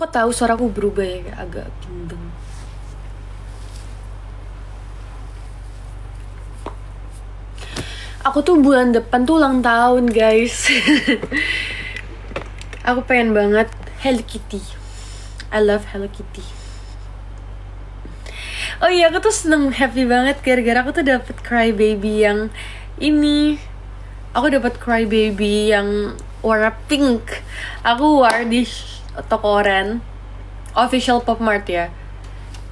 Kok tahu suaraku berubah ya, kayak agak gendeng. Aku tuh bulan depan tuh ulang tahun, guys. Aku pengen banget Hello Kitty. I love Hello Kitty. Oh iya, aku tuh seneng, happy banget gara-gara aku tuh dapet Crybaby yang ini. Aku dapat Crybaby yang warna pink. Aku war di toko Oren, official Pop Mart ya.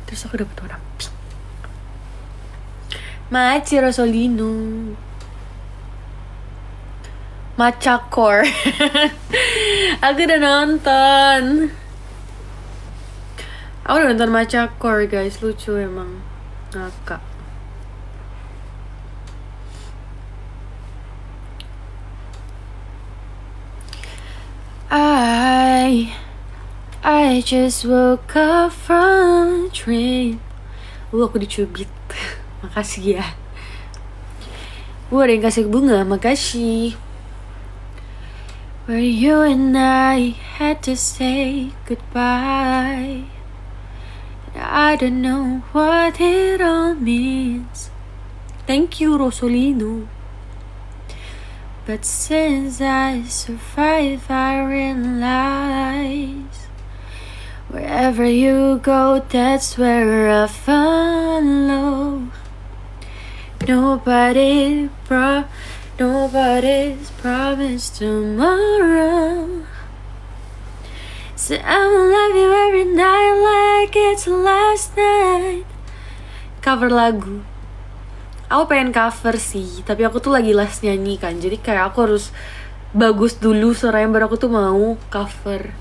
Terus aku dapet warna pink. Maci Rosolino. Macakor. Aku udah nonton. Aku udah nonton Macakor, guys. Lucu emang. Ngakak. I just woke up from a dream. Aku dicubit. Makasih ya. Ada yang kasih bunga, makasih. Where you and I had to say goodbye. I don't know what it all means. Thank you, Rosolino. But since I survived, I realize wherever you go, that's where I follow. Nobody's promised tomorrow. So I'ma love you every night like it's the last night. Cover lagu. Aku pengen cover sih, tapi aku tuh lagi les nyanyi kan. Jadi kayak aku harus bagus dulu suaranya baru aku tuh mau cover.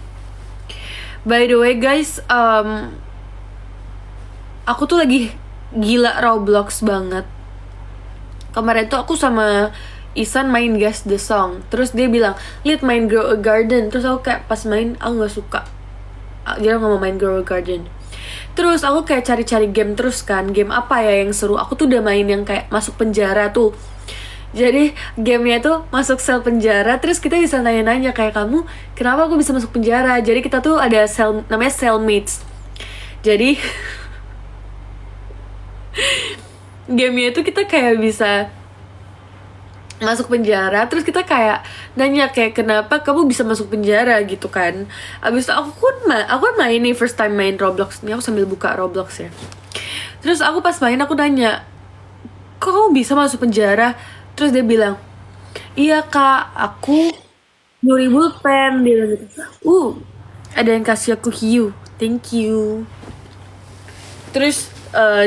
By the way guys, aku tuh lagi gila Roblox banget. Kemarin tuh aku sama Isan main Guess the Song. Terus dia bilang, "Lihat main Grow a Garden." Terus aku kayak pas main, aku gak suka. Dia gak mau main Grow a Garden. Terus aku kayak cari-cari game terus kan. Game apa ya yang seru. Aku tuh udah main yang kayak masuk penjara tuh. Jadi gamenya tuh masuk sel penjara. Terus kita bisa nanya-nanya kayak, "Kamu kenapa aku bisa masuk penjara?" Jadi kita tuh ada sel, namanya cellmates. Jadi gamenya tuh kita kayak bisa masuk penjara, terus kita kayak nanya kayak, "Kenapa kamu bisa masuk penjara?" gitu kan. Abis itu aku main nih, first time main Roblox nih, aku sambil buka Roblox ya. Terus aku pas main aku nanya, "Kok kamu bisa masuk penjara?" Terus dia bilang, "Iya kak, aku nyuri pulpen." Dia bilang gitu. Ada yang kasih aku hiu, thank you. Terus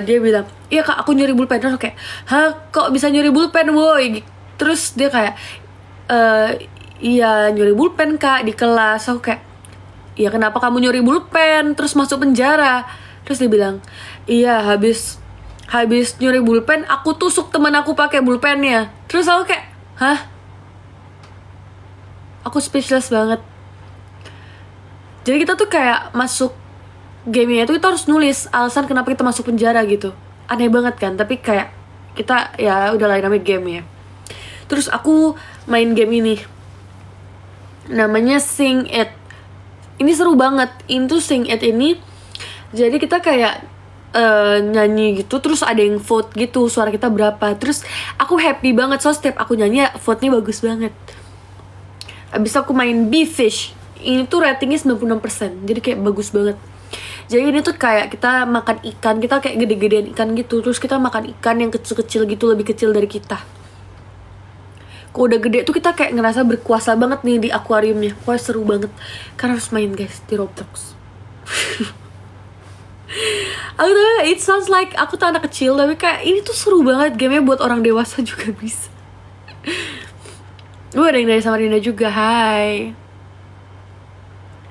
dia bilang, "Iya kak, aku nyuri pulpen." Terus aku kayak, "Hah, kok bisa nyuri pulpen woi?" Terus dia kayak, "Iya nyuri pulpen kak di kelas." Aku kayak, "Iya kenapa kamu nyuri pulpen terus masuk penjara?" Terus dia bilang, "Iya habis nyuri pulpen aku tusuk teman aku pakai pulpennya." Terus aku kayak, "Hah?" Aku speechless banget. Jadi kita tuh kayak masuk gamenya itu kita harus nulis alasan kenapa kita masuk penjara gitu. Aneh banget kan, tapi kayak kita ya udah lah namanya game ya. Terus aku main game ini, namanya Sing It. Ini seru banget. Itu Sing It ini, jadi kita kayak nyanyi gitu, terus ada yang vote gitu suara kita berapa. Terus aku happy banget, so setiap aku nyanyi vote-nya bagus banget. Abis aku main Bee-Fish. Ini tuh ratingnya 96%, jadi kayak bagus banget. Jadi ini tuh kayak kita makan ikan, kita kayak gede-gedean ikan gitu. Terus kita makan ikan yang kecil-kecil gitu, lebih kecil dari kita. Kalau udah gede tuh kita kayak ngerasa berkuasa banget nih di akuariumnya. Wah seru banget. Karena harus main guys di Roblox. Aku tuh, it sounds like aku tuh anak kecil, tapi kayak ini tuh seru banget. Gamenya buat orang dewasa juga bisa. Ada yang dari Samarinda juga, hai.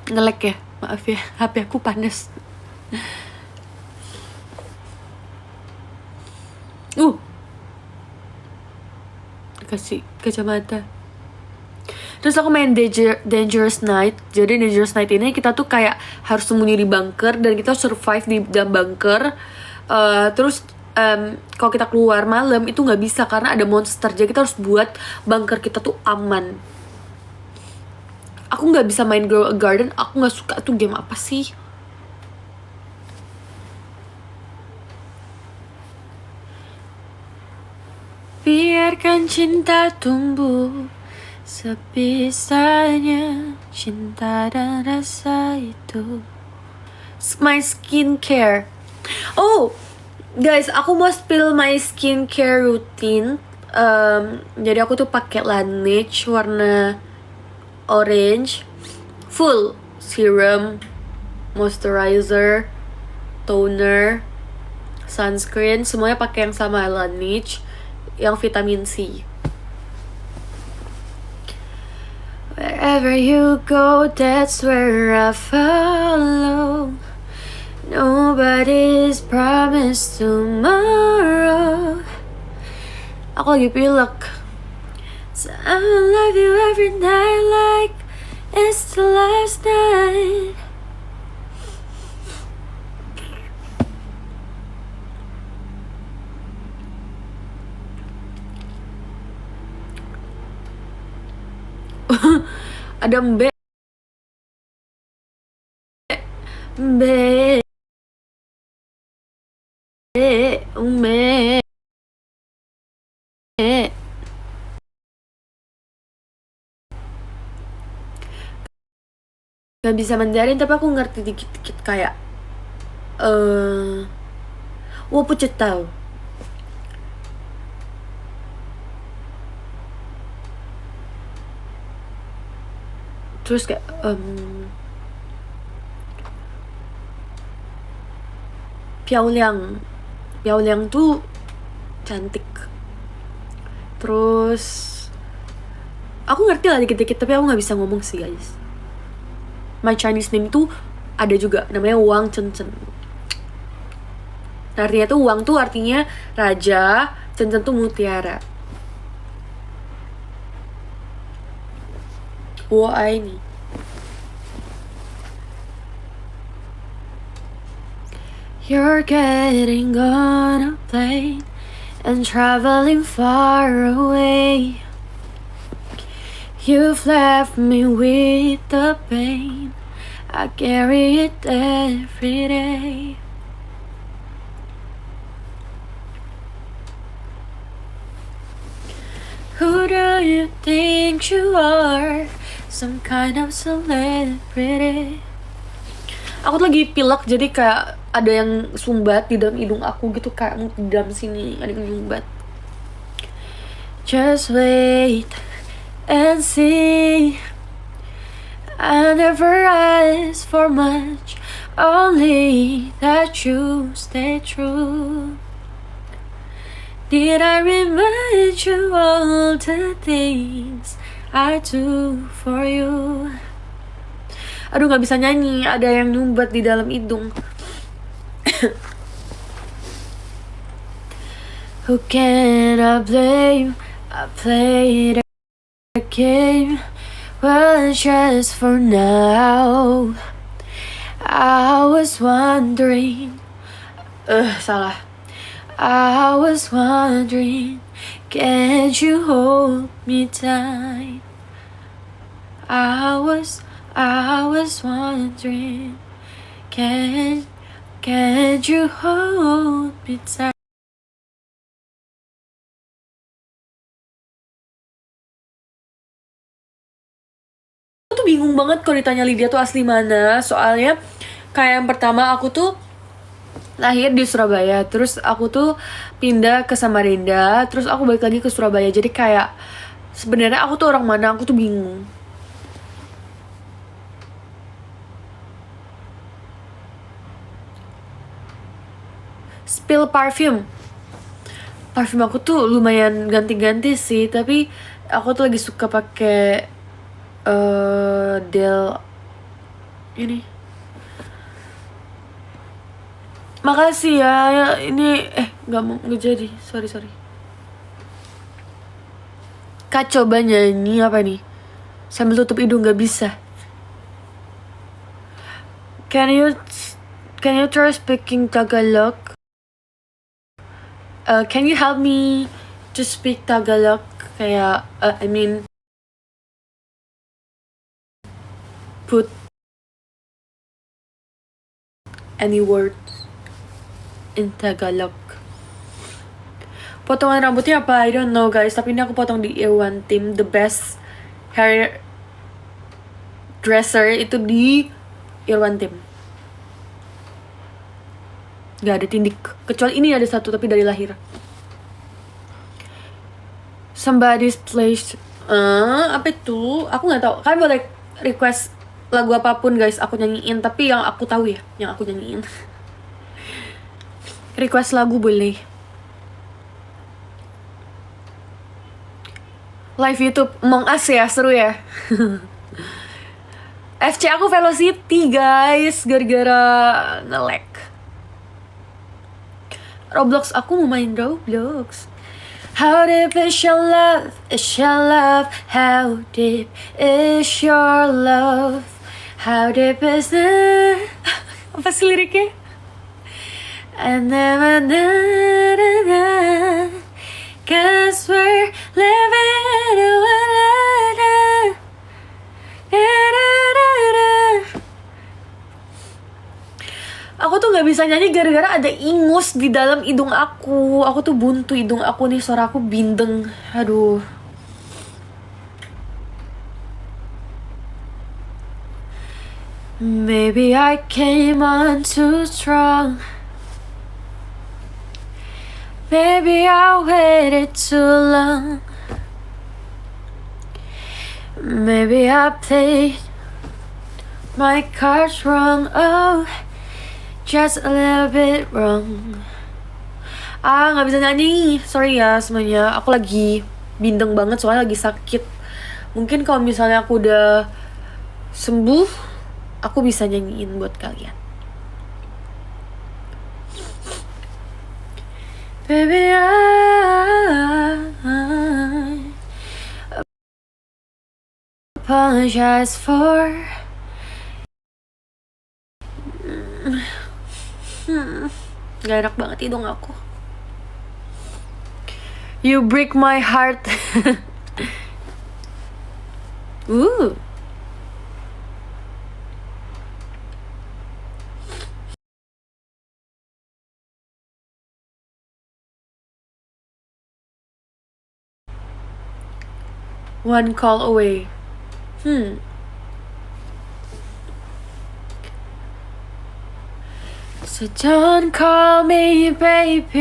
Nge-lag ya, maaf ya, HP aku panas. Kasih kacamata. Terus aku main Dangerous Night. Jadi Dangerous Night ini kita tuh kayak harus sembunyi di bunker dan kita survive di dalam bunker. Terus kalau kita keluar malam itu nggak bisa karena ada monster. Jadi kita harus buat bunker kita tuh aman. Aku nggak bisa main Grow a Garden. Aku nggak suka tuh game apa sih? Biarkan cinta tumbuh sebisanya, cinta dan rasa itu. My skincare. Oh, guys, aku mau spill my skincare routine. Jadi aku tuh pakai Laneige warna orange, full serum, moisturizer, toner, sunscreen, semuanya pakai yang sama Laneige, yang vitamin C. Wherever you go, that's where I follow. Nobody's promised tomorrow. Aku lagi pilek. So I love you every night like it's the last night. Ada mbe. Mbe. Mbe. Gak bisa Mandarin tapi aku ngerti dikit-dikit kayak 我不知道. Terus kayak Piao Liang tuh cantik. Terus aku ngerti lah dikit-dikit tapi aku nggak bisa ngomong sih guys. My Chinese name tuh ada juga namanya Wang Chen Chen. Artinya tuh Wang tuh artinya raja, Chen Chen tuh mutiara. Ai nih. You're getting on a plane and traveling far away. You've left me with the pain. I carry it every day. Who do you think you are? Some kind of celebrity. Aku tuh lagi pilek jadi kayak ada yang sumbat di dalam hidung aku gitu, kayak di dalam sini ada yang sumbat. Just wait and see. I never ask for much, only that you stay true. Did I remind you all the things I do for you? Aduh gak bisa nyanyi, ada yang nyumbat di dalam hidung. Who can I blame? I played a game, well just for now. I was wondering, salah. I was wondering, can't you hold me tight? I was wondering, can't you hold me tight? Aku tuh bingung banget kalau ditanya Lydia tuh asli mana. Soalnya kayak yang pertama aku tuh lahir di Surabaya, terus aku tuh pindah ke Samarinda, terus aku balik lagi ke Surabaya. Jadi kayak sebenarnya aku tuh orang mana, aku tuh bingung. Spill parfum aku tuh lumayan ganti-ganti sih, tapi aku tuh lagi suka pakai Del ini. Makasih ya, ini nggak jadi, sorry. Kak coba nyanyi apa nih? Sambil tutup hidung nggak bisa. Can you try speaking Tagalog? Can you help me to speak Tagalog? Kayak, put any words in Tagalog. Potongan rambutnya apa? I don't know guys. Tapi ini aku potong di Irwantim. The best hair dresser itu di Irwantim. Gak ada tindik. Kecuali ini ada satu tapi dari lahir. Somebody's place. Apa itu? Aku gak tahu. Kalian boleh request lagu apapun guys. Aku nyanyiin. Tapi yang aku tahu ya. Yang aku nyanyiin. Request lagu boleh. Live YouTube Among Us ya, seru ya. FC aku Velocity guys, gara-gara nge-lag. Roblox aku mau main Roblox. How deep is your love? Is your love? How deep is your love? How deep is the... Apa sih liriknya? And never cause we're living Aku tuh gak bisa nyanyi gara-gara ada ingus di dalam hidung aku. Aku tuh buntu hidung aku nih, suara aku bindeng. Aduh. Maybe I came on too strong. Maybe I waited too long. Maybe I played my cards wrong. Oh, just a little bit wrong. Gak bisa nyanyi. Sorry ya semuanya. Aku lagi bindeng banget soalnya lagi sakit. Mungkin kalau misalnya aku udah sembuh, aku bisa nyanyiin buat kalian. Baby, I apologize for Gak enak banget hidung aku. You break my heart. One call away. So don't call me baby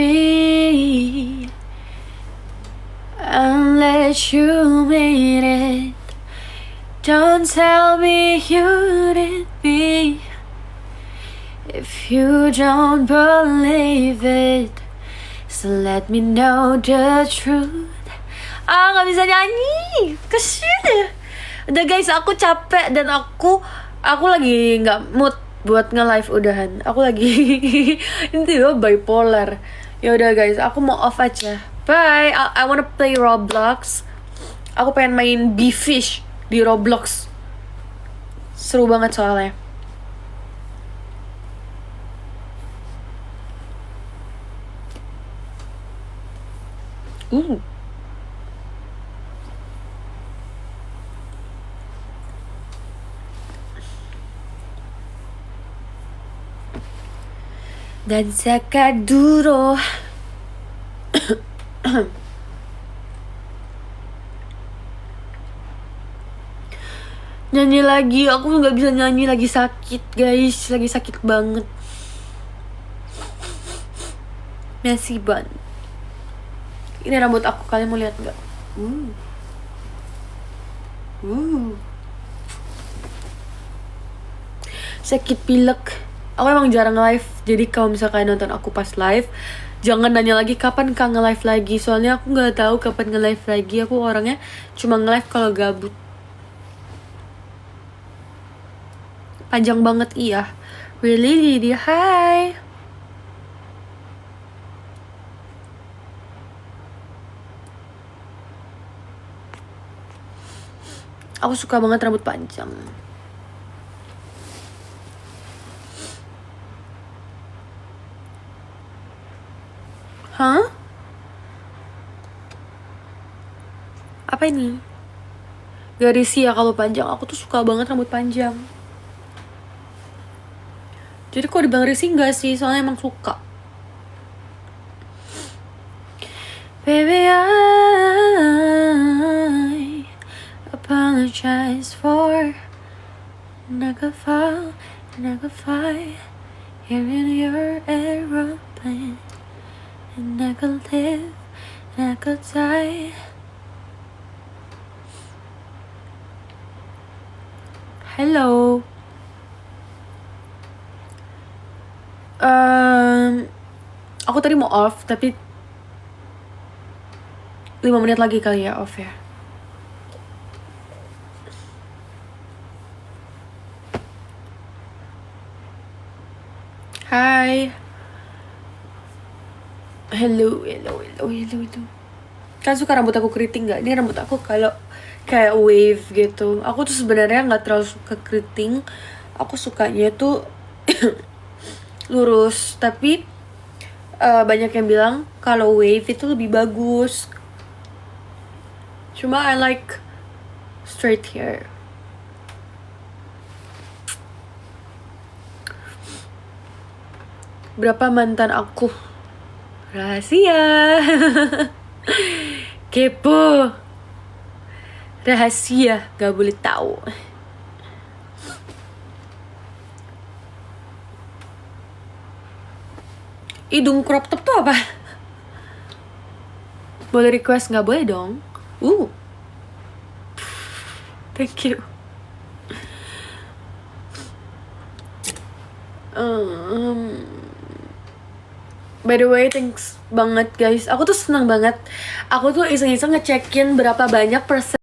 unless you mean it. Don't tell me you did me if you don't believe it. So let me know the truth. Gak bisa nyanyi. Kesian. Udah guys, aku capek dan aku lagi gak mood buat nge-live udahan. Aku lagi ini tuh bipolar. Ya udah guys, aku mau off aja. Bye. I wanna play Roblox. Aku pengen main Bee-Fish di Roblox. Seru banget soalnya. Dan Sakaduro. Nyanyi lagi, aku gak bisa nyanyi, lagi sakit guys, lagi sakit banget. Messy bun. Ini rambut aku, kalian mau lihat gak? Sakit pilek. Aku emang jarang live, jadi kalau misalkan nonton aku pas live, jangan nanya lagi kapan Kak nge-live lagi. Soalnya aku gak tahu kapan nge-live lagi. Aku orangnya cuma nge-live kalau gabut. Panjang banget iya. Really, hi. Aku suka banget rambut panjang. Hah? Apa ini? Gak risih ya kalau panjang. Aku tuh suka banget rambut panjang. Jadi kok dibilang risih enggak sih, soalnya emang suka. Baby, I apologize for and I could fall and I could fly here in your aeroplane, and I could live and I could die. Hello. Aku tadi mau off, tapi 5 menit lagi kali ya off ya. Hai. Hello. Kan suka rambut aku keriting nggak? Ini rambut aku kalau kayak wave gitu. Aku tuh sebenarnya nggak terlalu suka keriting. Aku sukanya tuh lurus. Tapi banyak yang bilang kalau wave itu lebih bagus. Cuma I like straight hair. Berapa mantan aku? Rahasia. Kepo. Rahasia, gak boleh tahu. Hidung crop top tuh apa? Boleh request? Gak boleh dong. Thank you. By the way, thanks banget guys. Aku tuh senang banget. Aku tuh iseng-iseng ngecekin berapa banyak persen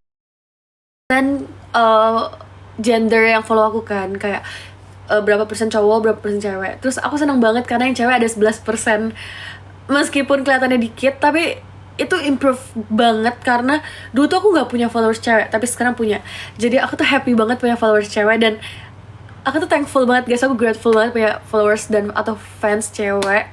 gender yang follow aku kan. Kayak berapa persen cowok, berapa persen cewek. Terus aku senang banget karena yang cewek ada 11%. Meskipun kelihatannya dikit, tapi itu improve banget karena dulu tuh aku gak punya followers cewek, tapi sekarang punya. Jadi aku tuh happy banget punya followers cewek, dan aku tuh thankful banget guys. Aku grateful banget punya followers dan atau fans cewek.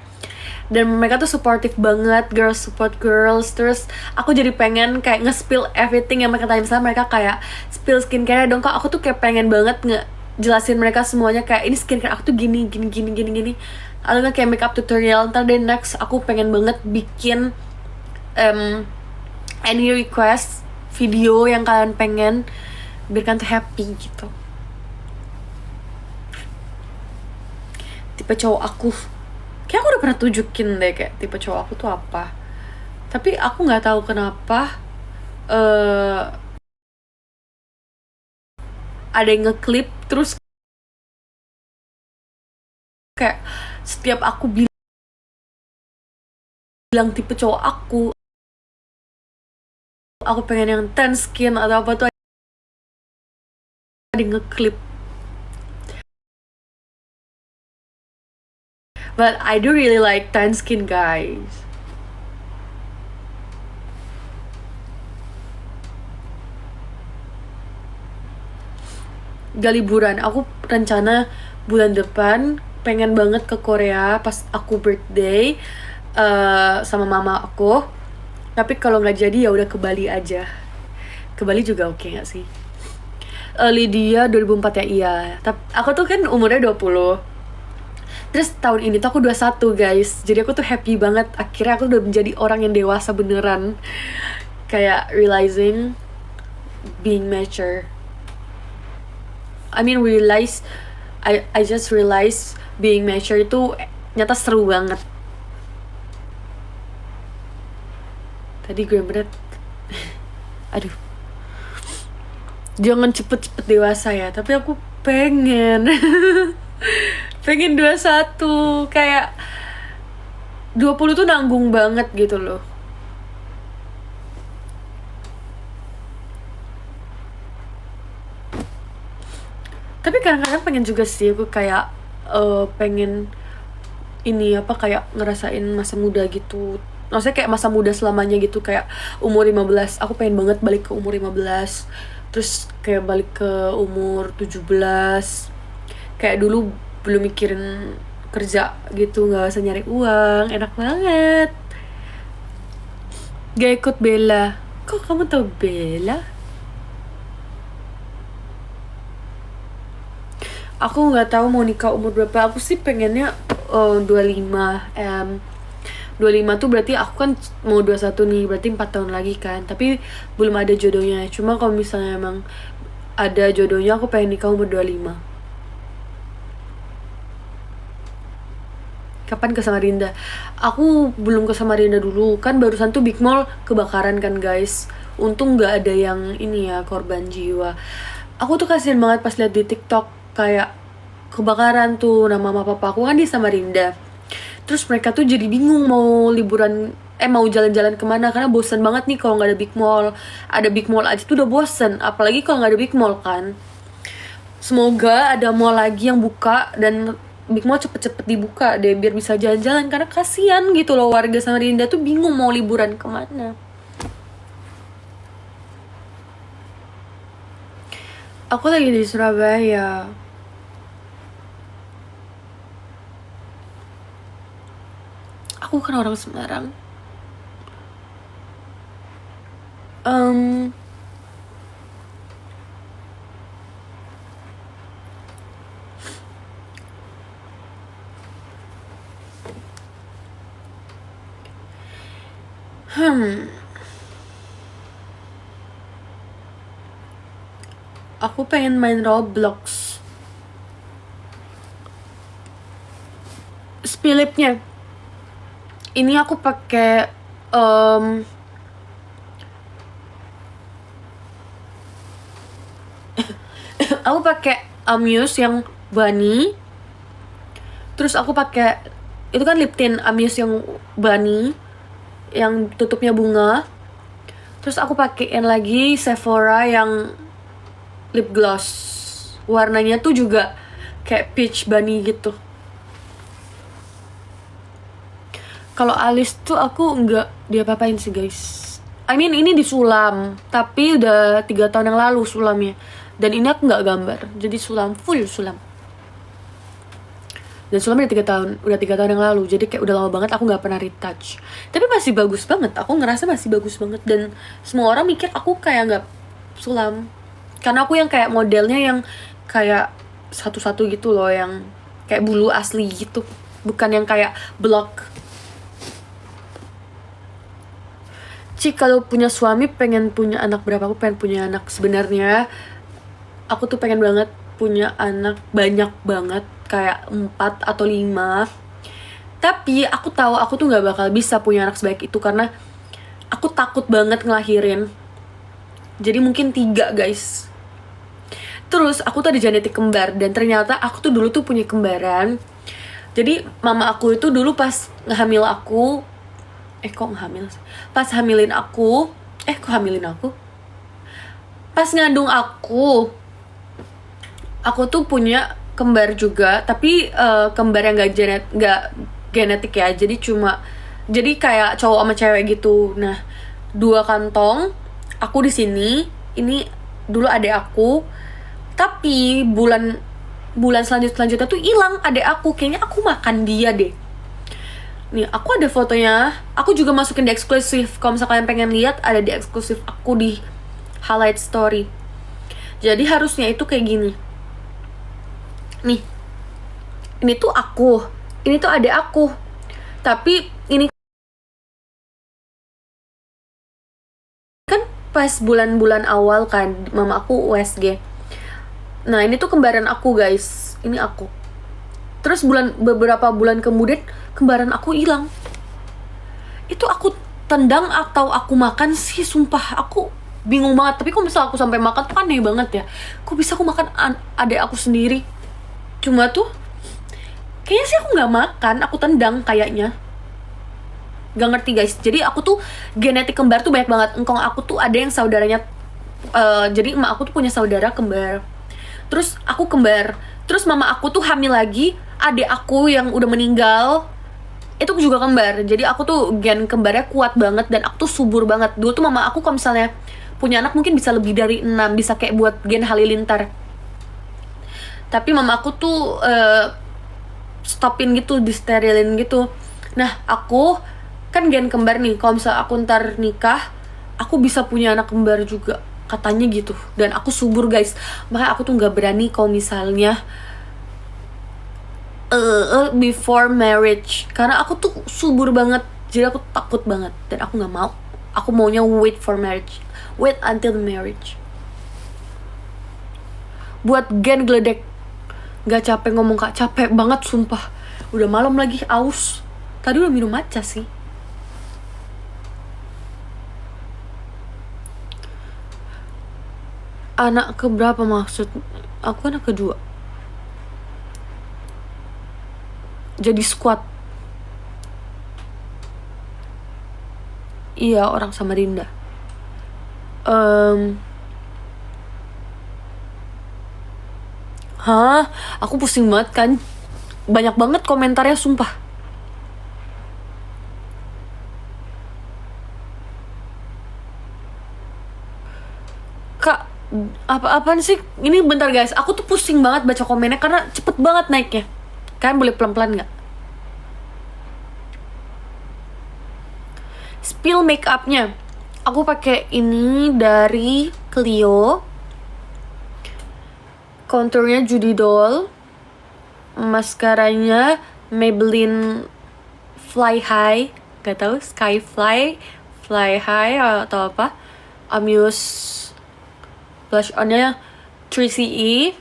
Dan mereka tuh supportive banget, girls support girls. Terus aku jadi pengen kayak nge-spill everything yang mereka tanya. Misalnya mereka kayak spill skincare dong kak, aku tuh kayak pengen banget ngejelasin mereka semuanya. Kayak ini skincare aku tuh gini. Atau nggak kayak makeup tutorial. Ntar deh next aku pengen banget bikin any request video yang kalian pengen, biar kalian tuh happy gitu. Tipe cowok aku, kayak aku udah pernah tunjukin deh kayak tipe cowok aku tuh apa. Tapi aku nggak tahu kenapa ada yang ngeklip terus kayak setiap aku bilang tipe cowok aku pengen yang tan skin atau apa tuh ada yang ngeklip. But I do really like tan skin guys. Gak liburan, aku rencana bulan depan pengen banget ke Korea pas aku birthday sama mama aku. Tapi kalau nggak jadi ya udah ke Bali aja. Ke Bali juga oke nggak sih? Lydia 2004 ya, iya. Tapi aku tuh kan umurnya 20. Terus tahun ini tuh aku 21 guys. Jadi aku tuh happy banget. Akhirnya aku udah menjadi orang yang dewasa beneran. Kayak realizing being mature. I just realize being mature itu nyata seru banget. Tadi gue bener. Aduh. Jangan cepet-cepet dewasa ya. Tapi aku pengen. Pengen 21. Kayak 20 tuh nanggung banget gitu loh. Tapi kadang-kadang pengen juga sih aku kayak pengen ini apa kayak ngerasain masa muda gitu. Maksudnya kayak masa muda selamanya gitu, kayak umur 15. Aku pengen banget balik ke umur 15. Terus kayak balik ke umur 17. Kayak dulu belum mikirin kerja gitu, gak usah nyari uang, enak banget. Gak ikut Bella. Kok kamu tau Bella? Aku nggak tahu mau nikah umur berapa. Aku sih pengennya 25. 25 tuh berarti aku kan mau 21 nih, berarti 4 tahun lagi kan. Tapi belum ada jodohnya. Cuma kalau misalnya emang ada jodohnya, aku pengen nikah umur 25. Kapan ke Samarinda? Aku belum ke Samarinda dulu. Kan barusan tuh Big Mall kebakaran kan guys. Untung nggak ada yang ini ya, korban jiwa. Aku tuh kasihan banget pas lihat di TikTok kayak kebakaran tuh. Nama mama papa aku kan di Samarinda. Terus mereka tuh jadi bingung mau liburan, mau jalan-jalan kemana, karena bosan banget nih kalau nggak ada Big Mall. Ada Big Mall aja tuh udah bosen, apalagi kalau nggak ada Big Mall kan. Semoga ada mall lagi yang buka dan Big Mall cepet-cepet dibuka deh biar bisa jalan-jalan, karena kasihan gitu loh warga Samarinda tuh bingung mau liburan kemana. Aku lagi di Surabaya. Aku kan orang Semarang. Em, aku pengen main Roblox. Spilipnya ini aku pakai aku pakai Amuse yang bunny. Terus aku pakai itu kan lip tint Amuse yang bunny yang tutupnya bunga. Terus aku pakein lagi Sephora yang lip gloss. Warnanya tuh juga kayak peach bunny gitu. Kalau alis tuh aku nggak diapa-apain sih guys. I mean ini disulam, tapi udah 3 tahun yang lalu sulamnya. Dan ini aku nggak gambar, jadi sulam, full sulam. Dan sulamnya udah 3 tahun yang lalu, jadi kayak udah lama banget aku nggak pernah retouch. Tapi masih bagus banget, aku ngerasa masih bagus banget. Dan semua orang mikir aku kayak nggak sulam, karena aku yang kayak modelnya yang kayak satu-satu gitu loh, yang kayak bulu asli gitu, bukan yang kayak blok. Cik, kalau punya suami pengen punya anak berapa? Aku pengen punya anak. Sebenarnya aku tuh pengen banget punya anak banyak banget, kayak 4 atau 5. Tapi aku tahu aku tuh nggak bakal bisa punya anak sebaik itu karena aku takut banget ngelahirin. Jadi mungkin 3 guys. Terus aku tuh ada genetik kembar, dan ternyata aku tuh dulu tuh punya kembaran. Jadi mama aku itu dulu pas ngehamil aku, pas hamilin aku, pas ngandung aku tuh punya kembar juga, tapi kembar yang gak genetik ya, jadi kayak cowok sama cewek gitu. Nah, 2 kantong aku di sini, ini dulu adek aku, tapi bulan selanjutnya tuh hilang adek aku. Kayaknya aku makan dia deh. Nih, aku ada fotonya. Aku juga masukin di eksklusif. Kalau misalnya kalian pengen lihat, ada di eksklusif aku di highlight story. Jadi harusnya itu kayak gini. Nih, ini tuh aku, ini tuh adek aku. Tapi ini kan pas bulan-bulan awal kan, mama aku USG. Nah, ini tuh kembaran aku guys. Ini aku. Terus beberapa bulan kemudian kembaran aku hilang. Itu aku tendang atau aku makan sih, sumpah aku bingung banget. Tapi kok misal aku sampai makan tuh aneh banget ya. Kok bisa aku makan adek aku sendiri? Cuma tuh kayaknya sih aku nggak makan, aku tendang kayaknya. Gak ngerti guys. Jadi aku tuh genetik kembar tuh banyak banget. Engkong aku tuh ada yang saudaranya. Jadi emak aku tuh punya saudara kembar. Terus aku kembar. Terus mama aku tuh hamil lagi, adik aku yang udah meninggal itu juga kembar. Jadi aku tuh gen kembarnya kuat banget, dan aku tuh subur banget. Dulu tuh mama aku kalau misalnya punya anak mungkin bisa lebih dari 6, bisa kayak buat gen halilintar. Tapi mama aku tuh stopin gitu, disterilin gitu. Nah, aku kan gen kembar nih. Kalau misalnya aku ntar nikah, aku bisa punya anak kembar juga, katanya gitu. Dan aku subur guys. Makanya aku tuh nggak berani kalau misalnya before marriage, karena aku tuh subur banget, jadi aku takut banget dan aku nggak mau. Aku maunya wait for marriage, wait until marriage. Buat gen geledek. Gak capek ngomong kak, capek banget sumpah. Udah malam lagi, aus. Tadi udah minum matcha sih. Anak keberapa maksud? Aku anak kedua. Jadi squad. Iya, orang Samarinda. Hah? Aku pusing banget kan. Banyak banget komentarnya sumpah. Kak, apa-apaan sih? Ini bentar guys, aku tuh pusing banget baca komennya karena cepet banget naiknya. Kalian boleh pelan-pelan gak? Spill make upnya. Aku pakai ini dari Clio. Contournya Judy Doll. Mascaranya Maybelline Fly High. Gak tahu, Sky Fly High atau apa. Amuse. Blush onnya 3CE.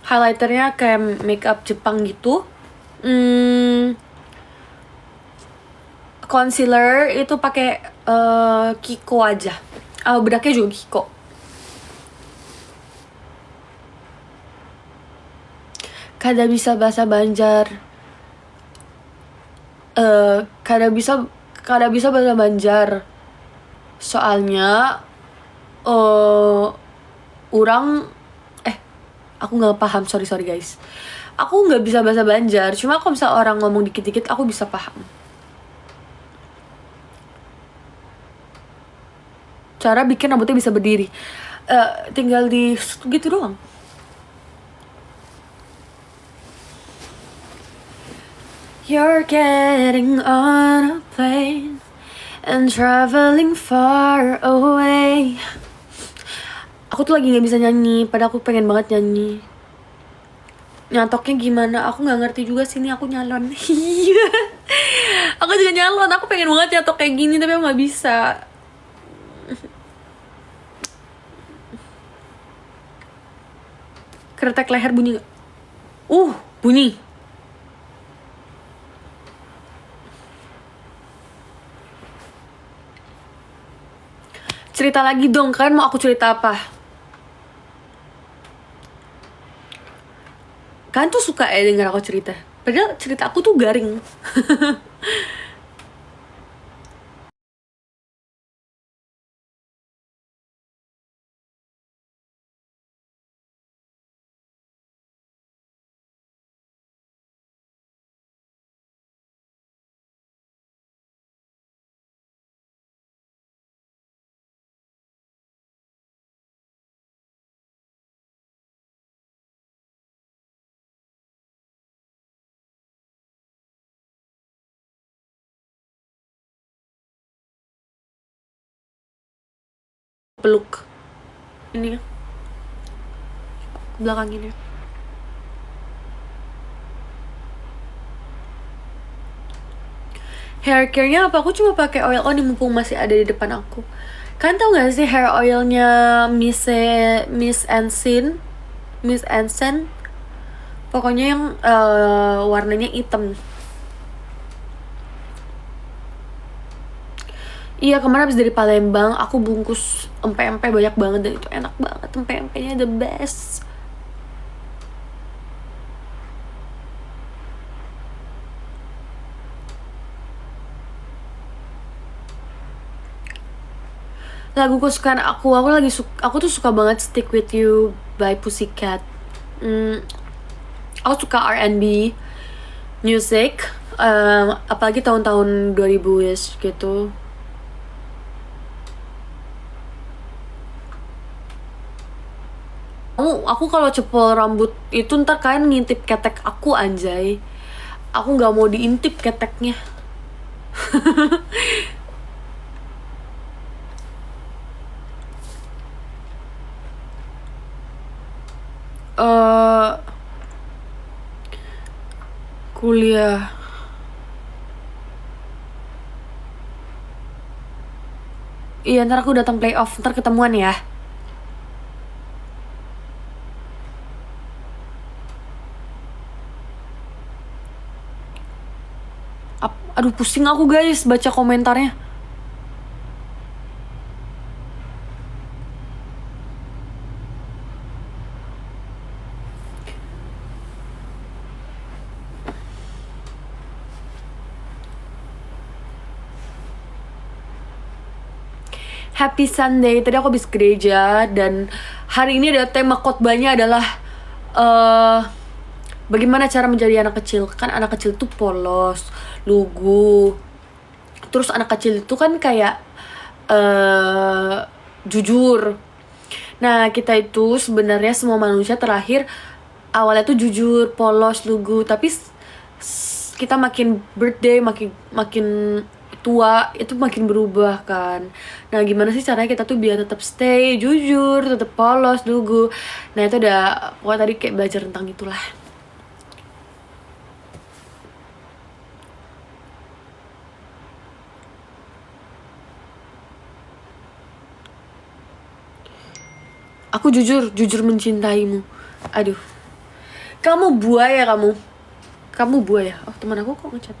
Highlighternya kayak makeup Jepang gitu. Concealer itu pakai Kiko aja. Bedaknya juga Kiko. Kada bisa bahasa Banjar. Kada bisa bahasa Banjar. Soalnya aku nggak paham, sorry guys. Aku nggak bisa bahasa Banjar. Cuma kalau misalnya orang ngomong dikit-dikit aku bisa paham. Cara bikin rambutnya bisa berdiri. Tinggal di gitu doang. You're getting on a plane and traveling far away. Aku tuh lagi gak bisa nyanyi, padahal aku pengen banget nyanyi. Nyatoknya gimana? Aku gak ngerti juga sini, aku nyalon. Aku juga nyalon, aku pengen banget nyatok kayak gini, tapi aku gak bisa. Kretek leher bunyi gak? Bunyi. Cerita lagi dong, kan mau aku cerita apa? Kalian tuh suka ya denger aku cerita. Padahal cerita aku tuh garing. Peluk. Ini belakang ini. Hair care-nya apa? Aku cuma pakai oil on mumpung masih ada di depan aku. Kalian tau gak sih hair oilnya Miss Ensen? Pokoknya yang warnanya hitam. Iya, kemarin habis dari Palembang aku bungkus empe-empe banyak banget dan itu enak banget. Empe-empenya the best. Lagu kesukaan aku tuh suka banget Stick With You by Pussycat. Aku suka R&B music, apalagi tahun-tahun 2000s gitu. Aku kalau cepol rambut itu ntar kalian ngintip ketek aku anjay. Aku nggak mau diintip keteknya. Kuliah. Iya, ntar aku datang playoff, ntar ketemuan ya. Aduh, pusing aku guys baca komentarnya. Happy Sunday. Tadi aku habis gereja dan hari ini ada tema khotbahnya adalah bagaimana cara menjadi anak kecil. Kan anak kecil tuh polos, lugu. Terus anak kecil itu kan kayak jujur. Nah, kita itu sebenarnya semua manusia terakhir awalnya tuh jujur, polos, lugu, tapi kita makin birthday, makin tua itu makin berubah kan. Nah, gimana sih caranya kita tuh biar tetap stay jujur, tetap polos, lugu. Nah, itu udah pokoknya tadi kayak belajar tentang itulah. Aku jujur mencintaimu. Aduh. Kamu buaya kamu. Kamu buaya. Oh, teman aku kok ngechat.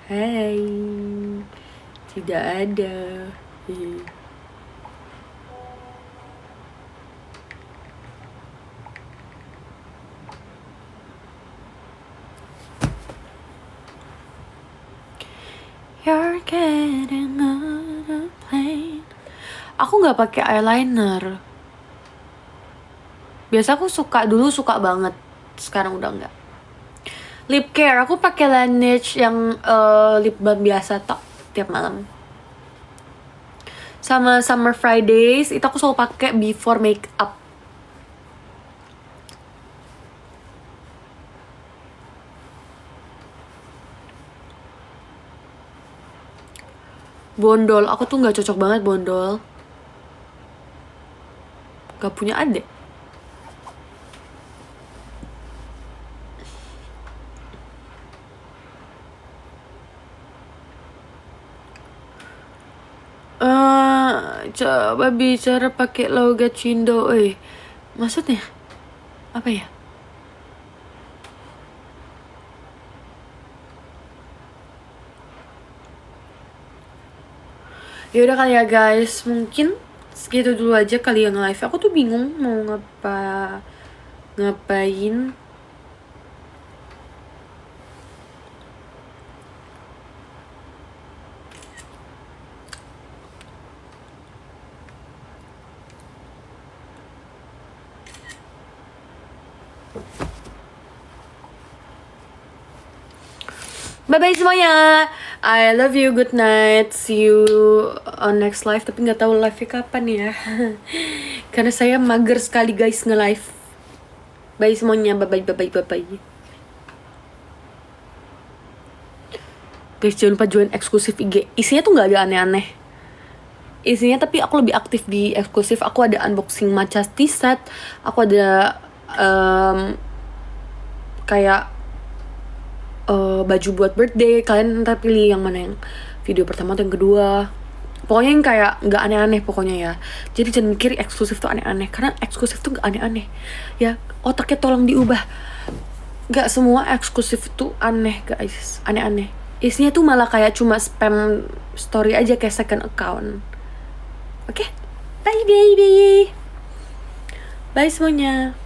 Hai. Tidak ada. You're getting on a plane. Aku nggak pakai eyeliner. Biasa aku dulu suka banget. Sekarang udah nggak. Lip care, aku pakai Laneige yang lip balm biasa tiap malam. Sama Summer Fridays itu aku selalu pakai before makeup. Bondol, aku tuh nggak cocok banget bondol. Gak punya adik. Coba bicara pakai logat Cindo, maksudnya apa ya? Ya udah kali ya guys, mungkin segitu dulu aja kali yang live. Aku tuh bingung mau ngapain. Bye-bye semuanya. I love you, good night. See you on next live. Tapi nggak tahu live-nya kapan ya. Karena saya mager sekali guys nge-live. Bye semuanya. Bye-bye. Guys, jangan lupa join eksklusif IG. Isinya tuh nggak ada aneh-aneh. Isinya tapi aku lebih aktif di eksklusif. Aku ada unboxing matcha tea set. Aku ada kayak baju buat birthday. Kalian ntar pilih yang mana, yang video pertama atau yang kedua. Pokoknya yang kayak nggak aneh-aneh pokoknya ya. Jadi jangan mikir eksklusif tuh aneh-aneh, karena eksklusif tuh nggak aneh-aneh ya. Otaknya tolong diubah. Nggak semua eksklusif tuh aneh guys, aneh-aneh. Isinya tuh malah kayak cuma spam story aja, kayak second account. Oke? Bye baby. Bye semuanya.